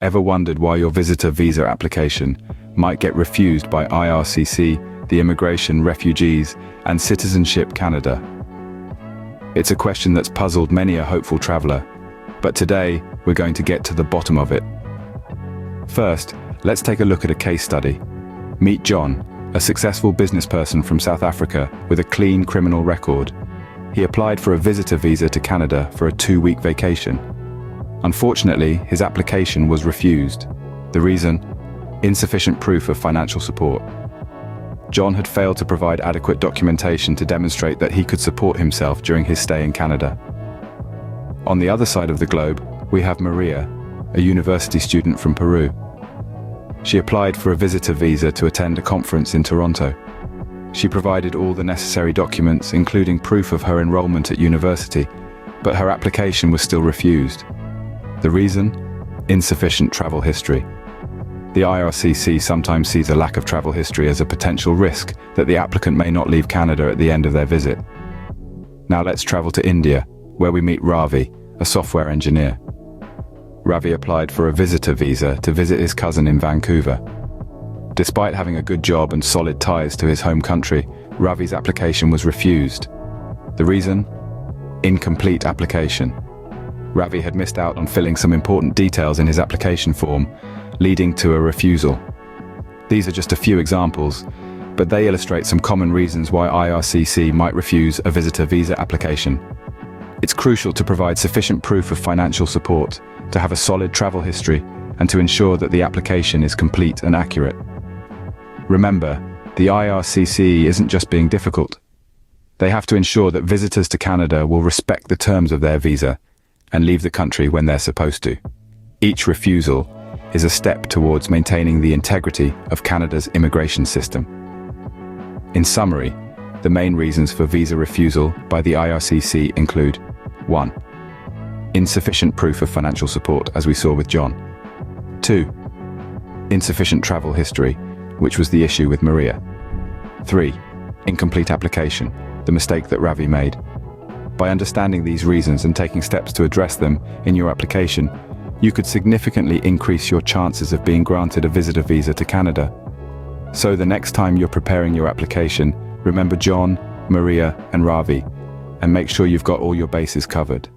Ever wondered why your visitor visa application might get refused by IRCC, the Immigration, Refugees, and Citizenship Canada? It's a question that's puzzled many a hopeful traveler, but today we're going to get to the bottom of it. First, let's take a look at a case study. Meet John, a successful business person from South Africa with a clean criminal record. He applied for a visitor visa to Canada for a 2-week vacation. Unfortunately, his application was refused. The reason? Insufficient proof of financial support. John had failed to provide adequate documentation to demonstrate that he could support himself during his stay in Canada. On the other side of the globe, we have Maria, a university student from Peru. She applied for a visitor visa to attend a conference in Toronto. She provided all the necessary documents, including proof of her enrollment at university, but her application was still refused. The reason? Insufficient travel history. The IRCC sometimes sees a lack of travel history as a potential risk that the applicant may not leave Canada at the end of their visit. Now let's travel to India, where we meet Ravi, a software engineer. Ravi applied for a visitor visa to visit his cousin in Vancouver. Despite having a good job and solid ties to his home country, Ravi's application was refused. The reason? Incomplete application. Ravi had missed out on filling some important details in his application form, leading to a refusal. These are just a few examples, but they illustrate some common reasons why IRCC might refuse a visitor visa application. It's crucial to provide sufficient proof of financial support, to have a solid travel history, and to ensure that the application is complete and accurate. Remember, the IRCC isn't just being difficult. They have to ensure that visitors to Canada will respect the terms of their visa and leave the country when they're supposed to. Each refusal is a step towards maintaining the integrity of Canada's immigration system. In summary, the main reasons for visa refusal by the IRCC include 1. Insufficient proof of financial support, as we saw with John. 2. Insufficient travel history, which was the issue with Maria. 3. Incomplete application, the mistake that Ravi made. By understanding these reasons and taking steps to address them in your application, you could significantly increase your chances of being granted a visitor visa to Canada. So the next time you're preparing your application, remember John, Maria, and Ravi, and make sure you've got all your bases covered.